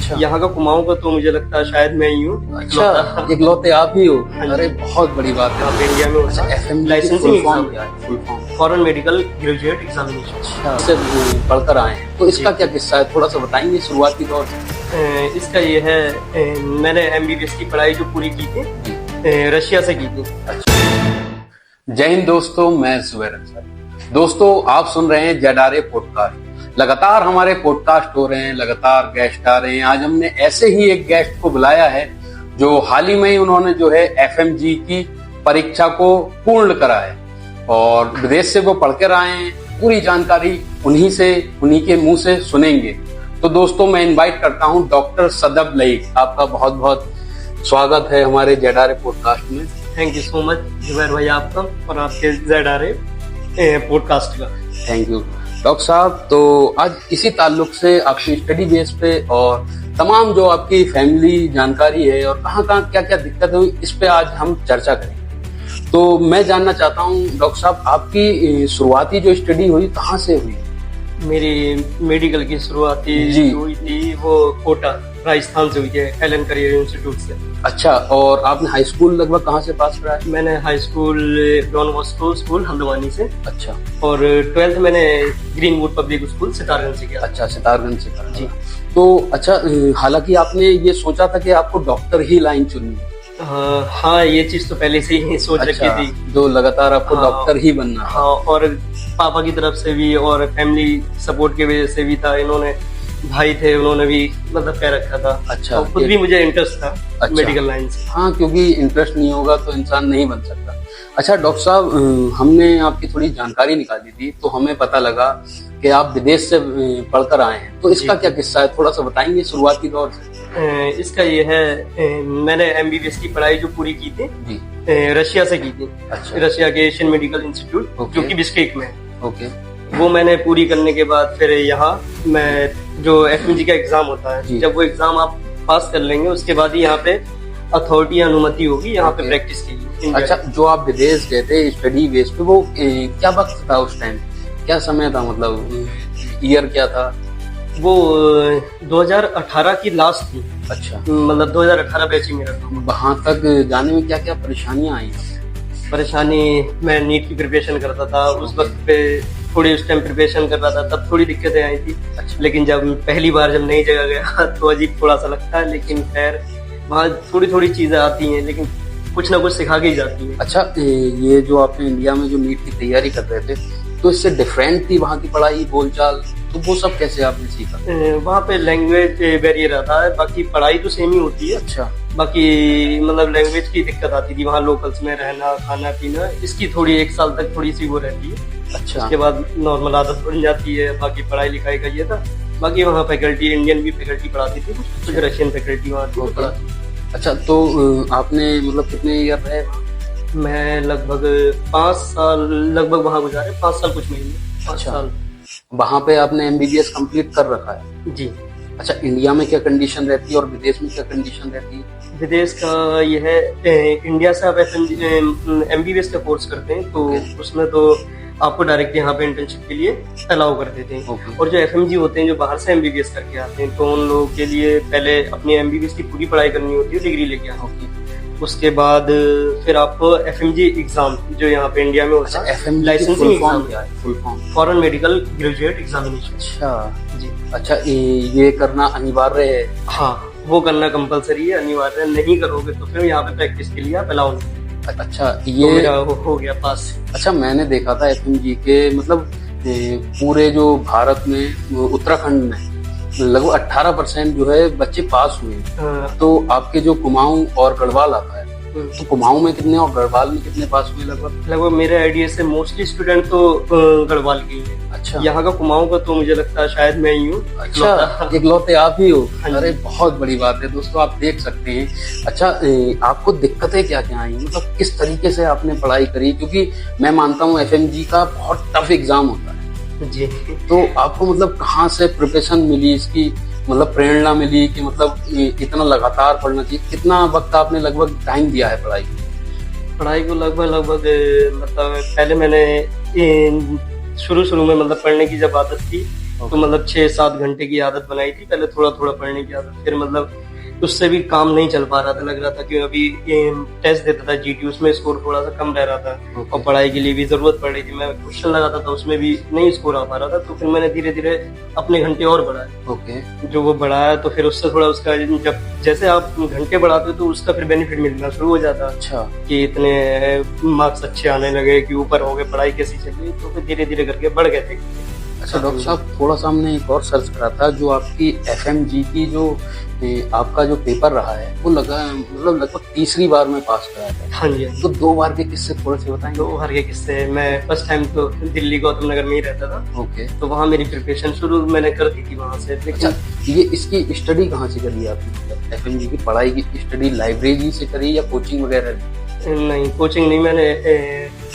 अच्छा, यहाँ का कुमाऊं का तो मुझे लगता है शायद मैं ही हूँ। अच्छा, इकलौते आप ही हो। हाँ जी। अरे बहुत बड़ी बात है। आप इंडिया में होता है FMG licensing exam, full form. Foreign medical graduate examination. अच्छा, से पढ़कर आए हैं, तो इसका जी। क्या किस्सा है, थोड़ा सा बताएंगे शुरुआती दौर से। इसका ये है, मैंने एमबीबीएस की पढ़ाई जो पूरी की थी रशिया से की थी। जय हिंद दोस्तों, मैं सुबैर अंसारी। दोस्तों, आप सुन रहे हैं जेडारे पॉडकास्ट। लगातार हमारे पॉडकास्ट हो रहे हैं, लगातार गेस्ट आ रहे हैं। आज हमने ऐसे ही एक गेस्ट को बुलाया है जो हाल ही में ही उन्होंने जो है एफएमजी की परीक्षा को पूर्ण करा है और विदेश से वो पढ़कर आए हैं। पूरी जानकारी उन्हीं के मुंह से सुनेंगे। तो दोस्तों, मैं इनवाइट करता हूं डॉक्टर सदब लईक। आपका बहुत बहुत स्वागत है हमारे जेडारे पॉडकास्ट में। Thank you so much Zubair भाई, आपका और आपके जेडारे पॉडकास्ट का। थैंक यू डॉक्टर साहब। तो आज इसी ताल्लुक से आपकी स्टडी बेस पे और तमाम जो आपकी फैमिली जानकारी है और कहाँ क्या क्या दिक्कत हुई, इस पे आज हम चर्चा करेंगे। तो मैं जानना चाहता हूँ डॉक्टर साहब, आपकी शुरुआती जो स्टडी हुई कहाँ से हुई? मेरी मेडिकल की शुरुआती जी। हुई थी वो कोटा राजस्थान से हुई है, एलन करियर इंस्टीट्यूट से। अच्छा, और आपने हाई स्कूल लगभग कहाँ से पास करा है? मैंने high school Don Bosco school Haldwani से, अच्छा, और 12th मैंने ग्रीनवुड पब्लिक स्कूल सितारगंज से किया। अच्छा, सितारगंज से करा। जी। तो अच्छा, हालांकि आपने ये सोचा था कि आपको डॉक्टर ही लाइन चुननी है। हाँ, ये चीज तो पहले से ही सोच अच्छा, रखी थी। जो लगातार आपको हाँ, डॉक्टर ही बनना है। हाँ, और पापा की तरफ से भी और फैमिली सपोर्ट की वजह से भी था। इन्होंने भाई थे, उन्होंने भी मतलब कह रखा था। अच्छा, और खुद भी मुझे इंटरेस्ट था अच्छा। मेडिकल लाइन से। हाँ, क्योंकि इंटरेस्ट नहीं होगा तो इंसान नहीं बन सकता। अच्छा डॉक्टर साहब, हमने आपकी थोड़ी जानकारी निकाली थी तो हमें पता लगा कि आप विदेश से पढ़कर आए हैं। तो इसका क्या किस्सा है, थोड़ा सा बताएंगे शुरुआती दौर से। इसका ये है, मैंने एमबीबीएस की पढ़ाई जो पूरी की थी जी। रशिया से की थी। अच्छा, रशिया के एशियन मेडिकल इंस्टीट्यूट ओके। जो कि बिश्केक में है। ओके। वो मैंने पूरी करने के बाद फिर यहाँ मैं जो एफएमजी का एग्जाम होता जी। है, जब वो एग्जाम आप पास कर लेंगे उसके बाद ही यहाँ पे अथॉरिटी अनुमति होगी यहाँ पे ओके। प्रैक्टिस के लिए। अच्छा, जो आप विदेश गए थे स्टडी बेस पे, वो क्या वक्त था उस टाइम, क्या समय था, मतलब ईयर क्या था? वो 2018 की लास्ट थी, अच्छा, मतलब 2018 बैच ही मेरा था। वहां तक जाने में क्या क्या परेशानियां आई? परेशानी, मैं नीट की प्रिपरेशन करता था उस वक्त पे, थोड़ी उस टाइम प्रिपरेशन कर रहा था तब थोड़ी दिक्कतें आई थी। अच्छा। लेकिन जब पहली बार जब नई जगह गया तो अजीब थोड़ा सा लगता है, लेकिन खैर वहाँ थोड़ी थोड़ी चीजें आती हैं, लेकिन कुछ ना कुछ सिखा के ही जाती हैं। अच्छा, ये जो आपने इंडिया में जो नीट की तैयारी कर रहे थे, तो इससे डिफरेंट थी वहाँ की पढ़ाई, बोलचाल, तो वो सब कैसे आपने सीखा? वहाँ पे लैंग्वेज बैरियर आता है, बाकी पढ़ाई तो सेम ही होती है। अच्छा, बाकी मतलब लैंग्वेज की दिक्कत आती थी वहाँ, लोकल्स में रहना, खाना पीना, इसकी थोड़ी 1 साल तक थोड़ी सी वो रहती है। अच्छा, उसके बाद नॉर्मल आदत बन जाती है। बाकी पढ़ाई लिखाई का ये था। बाकी वहाँ फैकल्टी इंडियन भी फैकल्टी पढ़ाती थी, कुछ रशियन फैकल्टी वहाँ थी, वो पढ़ाती थी। अच्छा, तो आपने मतलब कितने ईयर रहे वहाँ? मैं लगभग 5 साल लगभग वहाँ गुजारे, 5 साल कुछ महीने, 5 अच्छा। साल। वहाँ पे आपने एमबीबीएस कंप्लीट कर रखा है? जी। अच्छा, इंडिया में क्या कंडीशन रहती है और विदेश में क्या कंडीशन रहती है? विदेश का ये है, इंडिया से आप एमबीबीएस का कोर्स करते हैं तो उसमें तो आपको डायरेक्ट यहाँ पे इंटर्नशिप के लिए अलाउ कर देते हैं। ओके। और जो एफएमजी होते हैं जो बाहर से एमबीबीएस करके आते हैं, तो उन लोगों के लिए पहले अपनी एमबीबीएस की पूरी पढ़ाई करनी होती है, डिग्री लेके आना होती है। उसके बाद फिर आपको एफएमजी एग्जाम जो यहाँ पे इंडिया में होता है, एफएमजी लाइसेंसिंग एग्जाम, क्या है? Full form foreign medical graduate examination. अच्छा। जी। अच्छा, ये करना अनिवार्य है? हाँ, वो करना कंपलसरी है, अनिवार्य है। नहीं करोगे तो फिर यहाँ पे प्रैक्टिस के लिए आप अलाउ नहीं। अच्छा, तो ये मेरा हो गया पास। अच्छा, मैंने देखा था एफएमजी के मतलब पूरे जो भारत में उत्तराखंड में लगभग 18% जो है बच्चे पास हुए। तो आपके जो कुमाऊं और गढ़वाल आता है, तो कुमाऊं में कितने और गढ़वाल में कितने पास हुए लगभग? मेरे आइडिया से मोस्टली स्टूडेंट तो गढ़वाल के ही हैं। अच्छा, यहाँ का कुमाऊं का तो मुझे लगता है शायद मैं ही हूँ। अच्छा, इकलौते आप ही हो। हाँ जी। अरे बहुत बड़ी बात है दोस्तों, आप देख सकते हैं। अच्छा, आपको दिक्कतें क्या क्या आई, मतलब किस तरीके से आपने पढ़ाई करी? क्योंकि मैं मानता हूँ एफएमजी का बहुत टफ एग्जाम होता है। जी। तो आपको मतलब कहाँ से प्रिपरेशन मिली, इसकी मतलब प्रेरणा मिली कि मतलब इतना लगातार पढ़ना चाहिए? कितना वक्त आपने लगभग टाइम दिया है पढ़ाई को? पढ़ाई को लगभग मतलब पहले मैंने शुरू में मतलब पढ़ने की जब आदत थी तो मतलब 6-7 घंटे की आदत बनाई थी पहले, थोड़ा थोड़ा पढ़ने की आदत। फिर मतलब उससे भी काम नहीं चल पा रहा था, लग रहा था कि अभी टेस्ट देता था जीटी, उसमें स्कोर थोड़ा सा कम रह रहा था और पढ़ाई के लिए भी जरूरत पड़ रही थी। मैं क्वेश्चन लगाता था उसमें भी नहीं स्कोर आ पा रहा था, तो फिर मैंने धीरे धीरे अपने घंटे और बढ़ाए। जो वो बढ़ाया तो फिर उससे थोड़ा उसका, जब जैसे आप घंटे बढ़ाते हो तो उसका फिर बेनिफिट मिलना शुरू हो जाता। अच्छा, कि इतने मार्क्स अच्छे आने लगे कि ऊपर हो गए, पढ़ाई कैसी चल रही, तो फिर धीरे धीरे करके बढ़ गए थे। अच्छा डॉक्टर साहब, थोड़ा सा हमने एक और सर्च करा था, जो आपकी एफएमजी की जो आपका जो पेपर रहा है वो मतलब लगभग तीसरी बार में पास करा था। हाँ जी। तो 2 बार के किस्से थोड़े से बताएंगे? 2 बार के किस्से, मैं फर्स्ट टाइम तो दिल्ली गौतम नगर में ही रहता था। ओके। तो वहाँ मेरी प्रिपरेशन शुरू मैंने कर दी थी वहाँ से। अच्छा, ये इसकी स्टडी कहाँ से करी आपने? मतलब एफएमजी की पढ़ाई की स्टडी लाइब्रेरी से करी या कोचिंग वगैरह? नहीं, कोचिंग नहीं, मैंने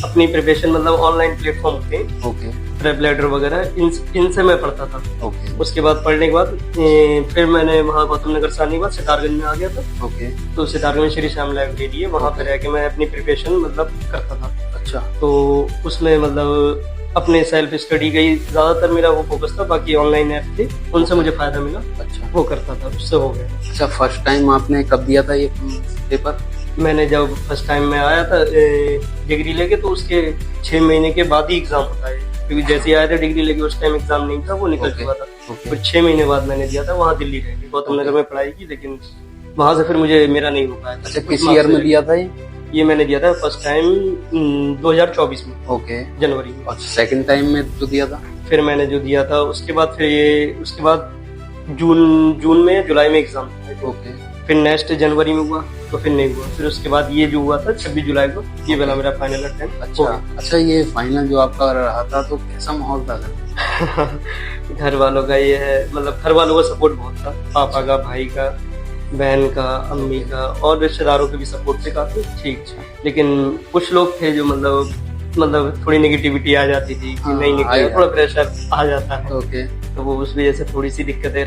अपनी प्रिपरेशन मतलब ऑनलाइन प्लेटफॉर्म थे, ओके, प्रेप लेटर वगैरह, इनसे मैं पढ़ता था। ओके। उसके बाद पढ़ने के बाद फिर मैंने वहाँ गौतम नगर से आने के बाद सितारगंज में आ गया था। ओके। तो सितारगंज में श्री श्याम लाइब्रेरी है, वहाँ पे रह के मैं अपनी प्रिपरेशन मतलब करता था। अच्छा। तो उसमें मतलब अपने सेल्फ स्टडी का ही ज्यादातर मेरा वो फोकस था, बाकी ऑनलाइन ऐप थे उनसे मुझे फायदा मिला। अच्छा, वो करता था, उससे हो गया। अच्छा, फर्स्ट टाइम आपने कब दिया था ये पेपर? मैंने जब फर्स्ट टाइम में आया था डिग्री लेके, तो उसके 6 महीने के बाद ही एग्जाम होता है, क्योंकि जैसे ही आया था डिग्री लेके उस टाइम एग्जाम नहीं था, वो निकल चुका था। फिर 6 महीने बाद मैंने दिया था वहाँ दिल्ली रह के, गौतम नगर में पढ़ाई की, लेकिन वहां से फिर मुझे मेरा नहीं हो पाया। अच्छा, किस ईयर में दिया था ये मैंने दिया था फर्स्ट टाइम 2024 में। ओके, जनवरी में। और सेकंड टाइम में जो दिया था? फिर मैंने जो दिया था उसके बाद फिर ये उसके बाद जून में जुलाई में एग्जाम था। ओके। फिर नेक्स्ट जनवरी में हुआ तो फिर नहीं हुआ। फिर उसके बाद ये जो हुआ था 26 जुलाई को, ये वाला मेरा फाइनल अटेम्प्ट। अच्छा, ये फाइनल जो आपका रहा था तो कैसा माहौल था? घर वालों का ये है, मतलब घर वालों का सपोर्ट बहुत था, पापा का, भाई का, बहन का, अम्मी का, और रिश्तेदारों के भी सपोर्ट से काफी ठीक। लेकिन कुछ लोग थे जो मतलब थोड़ी नेगेटिविटी आ जाती थी कि नहीं निकला, थोड़ा प्रेशर आ जाता है। ओके। तो वो उस वजह से थोड़ी सी दिक्कतें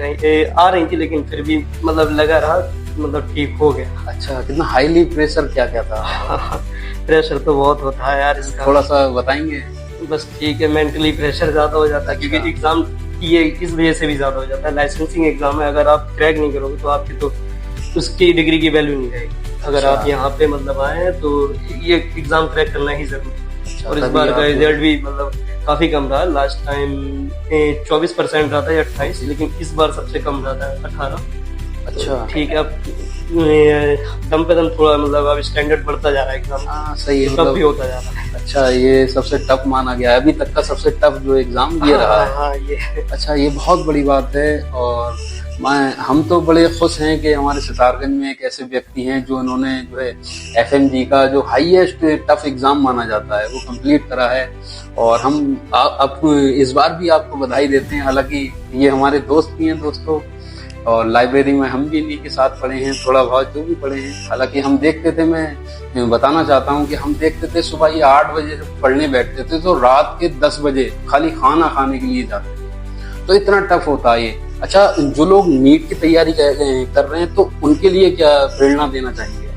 आ रही थी, लेकिन फिर भी मतलब लगा रहा, मतलब ठीक हो गया। अच्छा, कितना हाईली प्रेशर क्या था? प्रेशर तो बहुत होता है यार इसका, थोड़ा सा बताएंगे? बस ठीक है, मेंटली प्रेशर ज्यादा हो जाता है, क्योंकि एग्जाम ये इस वजह से भी ज्यादा हो जाता है। लाइसेंसिंग एग्जाम है, अगर आप क्रैक नहीं करोगे तो आपकी तो उसकी डिग्री की वैल्यू नहीं रहेगी। अगर आप यहाँ पे मतलब आए तो ये एग्जाम क्रैक करना ही जरूरी है। और इस बार का रिजल्ट भी मतलब काफी कम रहा। लास्ट टाइम 24% रहा था या 28, लेकिन इस बार सबसे कम रहा था 18। अच्छा, ठीक है, अब दम पे दम थोड़ा मतलब अब स्टैंडर्ड बढ़ता जा रहा है एग्जाम। हाँ, सही है, मतलब भी होता जा रहा है। अच्छा, ये सबसे टफ माना गया है अभी तक का, सबसे टफ जो एग्जाम ये रहा है। हाँ, ये अच्छा, ये बहुत बड़ी बात है। और हम तो बड़े खुश हैं कि हमारे सितारगंज में एक ऐसे व्यक्ति हैं जो उन्होंने जो है एफएमजी का जो हाईएस्ट टफ एग्जाम माना जाता है वो कंप्लीट करा है। और हम अब इस बार भी आपको बधाई देते हैं। हालांकि ये हमारे दोस्त भी हैं दोस्तों, और लाइब्रेरी में हम भी इन्हीं के साथ पढ़े हैं, थोड़ा बहुत जो भी पढ़े हैं। हालांकि हम देखते थे, मैं बताना चाहता हूँ कि हम देखते थे सुबह ये 8 बजे जब पढ़ने बैठते थे तो रात के 10 बजे खाली खाना खाने के लिए जाते थे। तो इतना टफ होता है ये। अच्छा, जो लोग नीट की तैयारी कर रहे हैं तो उनके लिए क्या प्रेरणा देना चाहिए?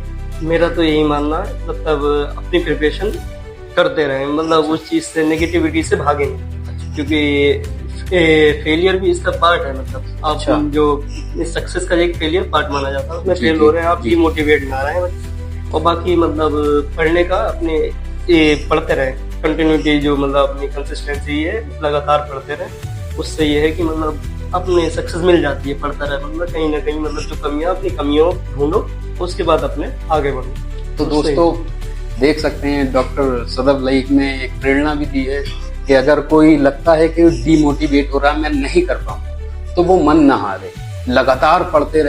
मेरा तो यही मानना है, मतलब अपनी प्रिपरेशन करते रहें, मतलब उस चीज से, नेगेटिविटी से भागें, क्योंकि फेलियर भी इसका पार्ट है। मतलब आप जो सक्सेस का एक फेलियर पार्ट माना जाता है, उसमें फेल हो रहे हैं आप, डिमोटिवेट ना रहे। और बाकी मतलब पढ़ने का अपने पढ़ते रहे, कंटिन्यूटी जो मतलब अपनी कंसिस्टेंसी है, लगातार पढ़ते रहे। उससे ये है कि मतलब अपने सक्सेस मिल जाती है, पढ़ता रहे, मतलब कहीं ना कहीं मतलब जो कमियां, अपनी कमियों ढूंढो, उसके बाद अपने आगे बढ़ो। तो दोस्तों देख सकते हैं डॉक्टर सदब लईक ने एक प्रेरणा भी दी है कि अगर कोई लगता है कि डिमोटिवेट हो रहा है, मैं नहीं कर पाऊँ, तो वो मन ना हारे, लगातार पढ़ते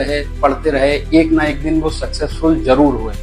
रहे, एक ना एक दिन वो सक्सेसफुल जरूर हुए।